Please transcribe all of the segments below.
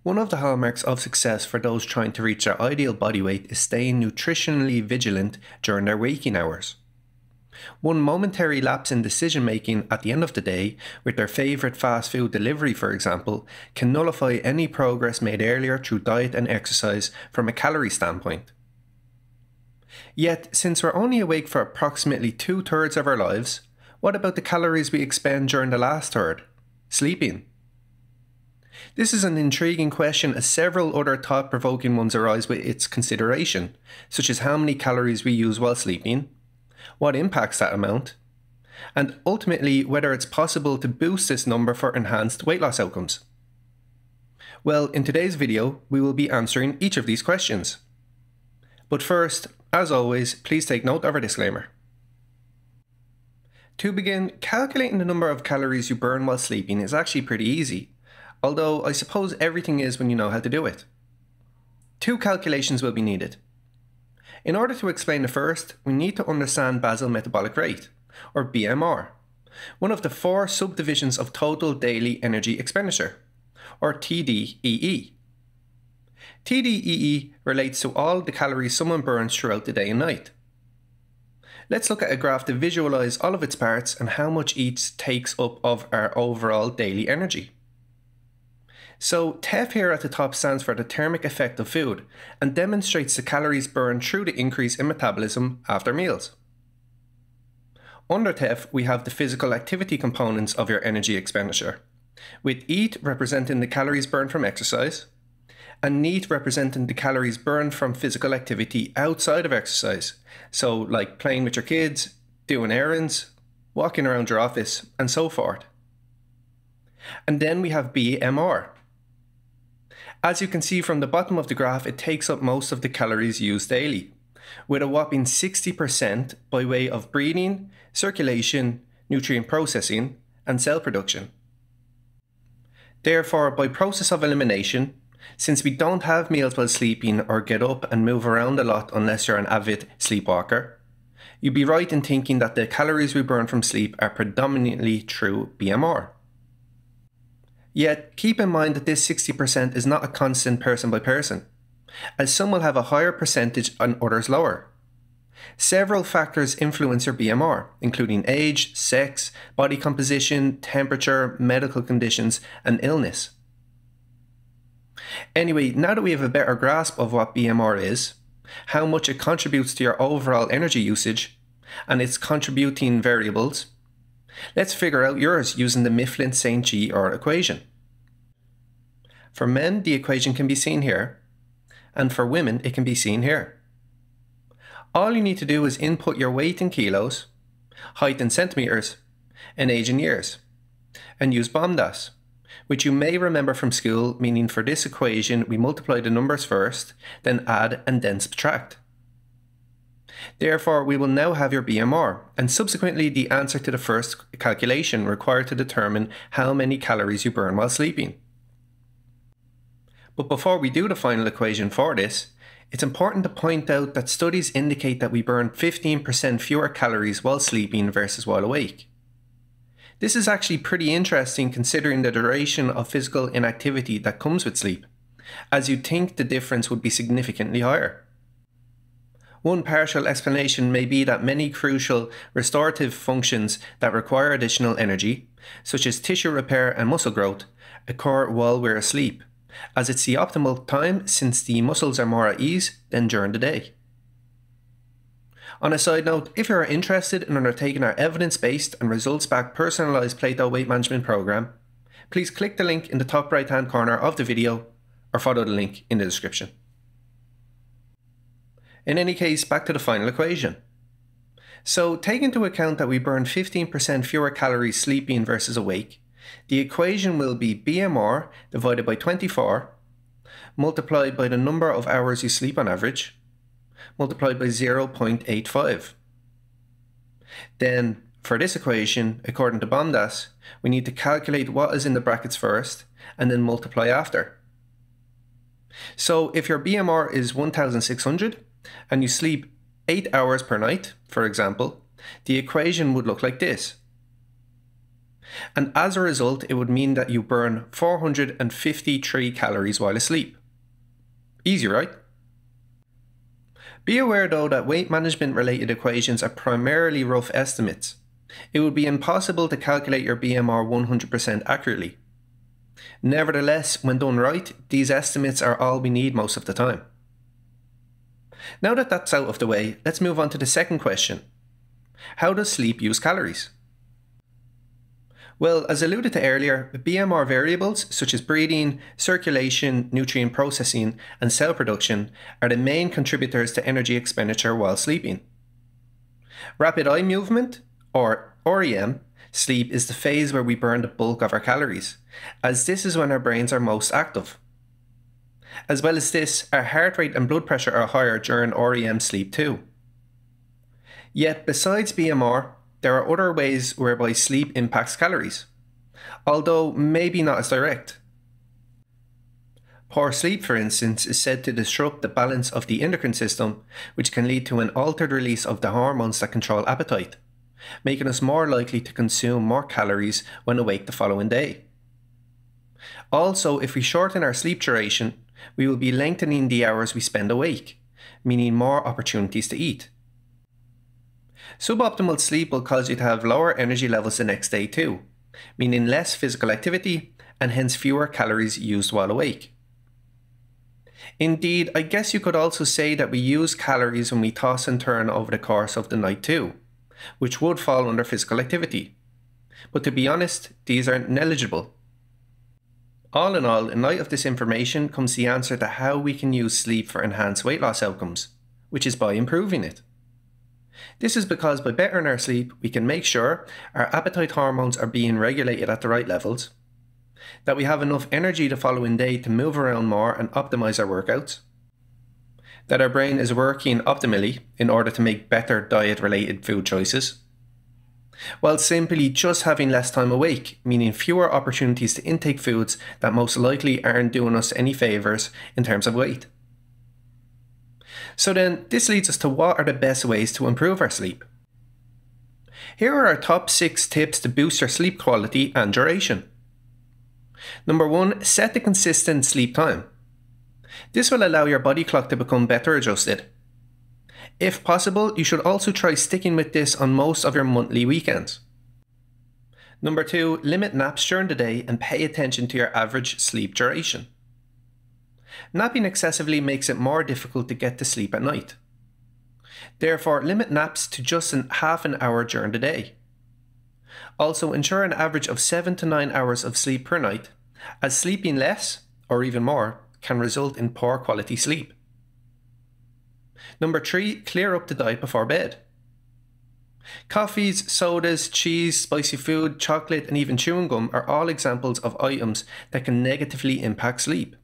One of the hallmarks of success for those trying to reach their ideal body weight is staying nutritionally vigilant during their waking hours. One momentary lapse in decision making at the end of the day, with their favourite fast food delivery for example, can nullify any progress made earlier through diet and exercise from a calorie standpoint. Yet, since we're only awake for approximately 2/3 of our lives, what about the calories we expend during the last third? Sleeping. This is an intriguing question as several other thought-provoking ones arise with its consideration, such as how many calories we use while sleeping, what impacts that amount, and ultimately whether it's possible to boost this number for enhanced weight loss outcomes. Well, in today's video, we will be answering each of these questions. But first, as always, please take note of our disclaimer. To begin, calculating the number of calories you burn while sleeping is actually pretty easy, although I suppose everything is when you know how to do it. Two calculations will be needed. In order to explain the first, we need to understand basal metabolic rate, or BMR, one of the four subdivisions of total daily energy expenditure, or TDEE. TDEE relates to all the calories someone burns throughout the day and night. Let's look at a graph to visualize all of its parts and how much each takes up of our overall daily energy. So TEF here at the top stands for the thermic effect of food and demonstrates the calories burned through the increase in metabolism after meals. Under TEF we have the physical activity components of your energy expenditure, with EAT representing the calories burned from exercise, and NEAT representing the calories burned from physical activity outside of exercise, so like playing with your kids, doing errands, walking around your office, and so forth. And then we have BMR. As you can see from the bottom of the graph, it takes up most of the calories used daily, with a whopping 60% by way of breathing, circulation, nutrient processing, and cell production. Therefore, by process of elimination, since we don't have meals while sleeping or get up and move around a lot unless you're an avid sleepwalker, you'd be right in thinking that the calories we burn from sleep are predominantly through BMR. Yet, keep in mind that this 60% is not a constant person by person, as some will have a higher percentage and others lower. Several factors influence your BMR, including age, sex, body composition, temperature, medical conditions, and illness. Anyway, now that we have a better grasp of what BMR is, how much it contributes to your overall energy usage, and its contributing variables, let's figure out yours using the Mifflin-St. Jean equation. For men, the equation can be seen here, and for women, it can be seen here. All you need to do is input your weight in kilos, height in centimeters, and age in years, and use BOMDAS, which you may remember from school, meaning for this equation we multiply the numbers first, then add and then subtract. Therefore, we will now have your BMR, and subsequently the answer to the first calculation required to determine how many calories you burn while sleeping. But before we do the final equation for this, it's important to point out that studies indicate that we burn 15% fewer calories while sleeping versus while awake. This is actually pretty interesting considering the duration of physical inactivity that comes with sleep, as you'd think the difference would be significantly higher. One partial explanation may be that many crucial restorative functions that require additional energy, such as tissue repair and muscle growth, occur while we're asleep, as it's the optimal time since the muscles are more at ease than during the day. On a side note, if you are interested in undertaking our evidence-based and results-backed personalised Plato weight management program, please click the link in the top right-hand corner of the video or follow the link in the description. In any case, back to the final equation. So, take into account that we burn 15% fewer calories sleeping versus awake. The equation will be BMR divided by 24, multiplied by the number of hours you sleep on average, multiplied by 0.85. Then, for this equation, according to BOMDAS, we need to calculate what is in the brackets first, and then multiply after. So if your BMR is 1600, and you sleep 8 hours per night, for example, the equation would look like this. And as a result, it would mean that you burn 453 calories while asleep. Easy, right? Be aware though that weight management related equations are primarily rough estimates. It would be impossible to calculate your BMR 100% accurately. Nevertheless, when done right, these estimates are all we need most of the time. Now that that's out of the way, let's move on to the second question. How does sleep use calories? Well, as alluded to earlier, BMR variables such as breathing, circulation, nutrient processing, and cell production are the main contributors to energy expenditure while sleeping. Rapid eye movement, or REM, sleep is the phase where we burn the bulk of our calories, as this is when our brains are most active. As well as this, our heart rate and blood pressure are higher during REM sleep too. Yet, besides BMR, there are other ways whereby sleep impacts calories, although maybe not as direct. Poor sleep, for instance, is said to disrupt the balance of the endocrine system, which can lead to an altered release of the hormones that control appetite, making us more likely to consume more calories when awake the following day. Also, if we shorten our sleep duration, we will be lengthening the hours we spend awake, meaning more opportunities to eat. Suboptimal sleep will cause you to have lower energy levels the next day too, meaning less physical activity and hence fewer calories used while awake. Indeed, I guess you could also say that we use calories when we toss and turn over the course of the night too, which would fall under physical activity. But to be honest, these are negligible. All in all, in light of this information comes the answer to how we can use sleep for enhanced weight loss outcomes, which is by improving it. This is because by bettering our sleep, we can make sure our appetite hormones are being regulated at the right levels, that we have enough energy the following day to move around more and optimize our workouts, that our brain is working optimally in order to make better diet-related food choices, while simply just having less time awake, meaning fewer opportunities to intake foods that most likely aren't doing us any favours in terms of weight. So then, this leads us to what are the best ways to improve our sleep. Here are our top 6 tips to boost your sleep quality and duration. Number 1, set a consistent sleep time. This will allow your body clock to become better adjusted. If possible, you should also try sticking with this on most of your monthly weekends. Number 2, limit naps during the day and pay attention to your average sleep duration. Napping excessively makes it more difficult to get to sleep at night. Therefore, limit naps to just half an hour during the day. Also, ensure an average of 7 to 9 hours of sleep per night, as sleeping less, or even more, can result in poor quality sleep. Number 3, clear up the diet before bed. Coffees, sodas, cheese, spicy food, chocolate, and even chewing gum are all examples of items that can negatively impact sleep.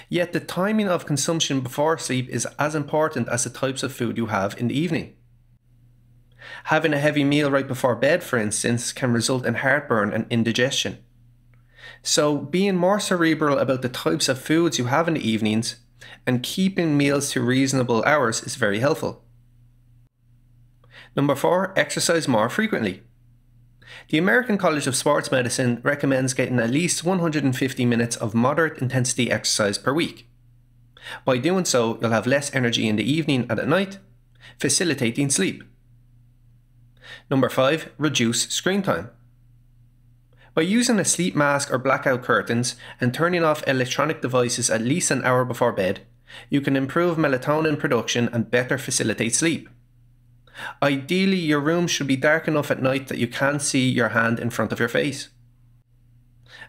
Yet the timing of consumption before sleep is as important as the types of food you have in the evening. Having a heavy meal right before bed, for instance, can result in heartburn and indigestion. So being more cerebral about the types of foods you have in the evenings and keeping meals to reasonable hours is very helpful. Number 4, exercise more frequently. The American College of Sports Medicine recommends getting at least 150 minutes of moderate intensity exercise per week. By doing so, you'll have less energy in the evening and at night, facilitating sleep. Number 5, reduce screen time. By using a sleep mask or blackout curtains and turning off electronic devices at least an hour before bed, you can improve melatonin production and better facilitate sleep. Ideally, your room should be dark enough at night that you can't see your hand in front of your face.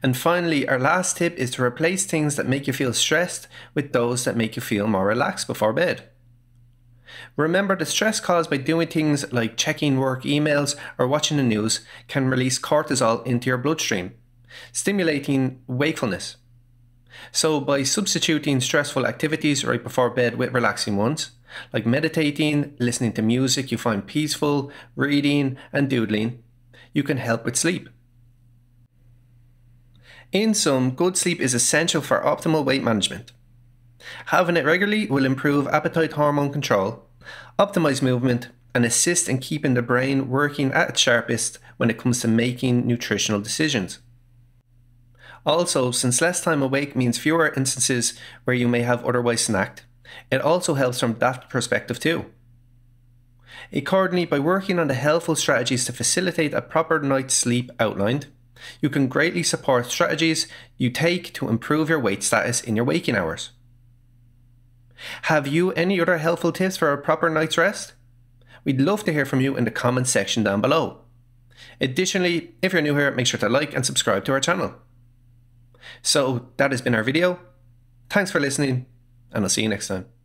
And finally, our last tip is to replace things that make you feel stressed with those that make you feel more relaxed before bed. Remember, the stress caused by doing things like checking work emails or watching the news can release cortisol into your bloodstream, stimulating wakefulness. So by substituting stressful activities right before bed with relaxing ones, like meditating, listening to music you find peaceful, reading, and doodling, you can help with sleep. In sum, good sleep is essential for optimal weight management. Having it regularly will improve appetite hormone control, optimize movement, and assist in keeping the brain working at its sharpest when it comes to making nutritional decisions. Also, since less time awake means fewer instances where you may have otherwise snacked, it also helps from that perspective too. Accordingly, by working on the helpful strategies to facilitate a proper night's sleep outlined, you can greatly support strategies you take to improve your weight status in your waking hours. Have you any other helpful tips for a proper night's rest? We'd love to hear from you in the comments section down below. Additionally, if you're new here, make sure to like and subscribe to our channel. So that has been our video. Thanks for listening, and I'll see you next time.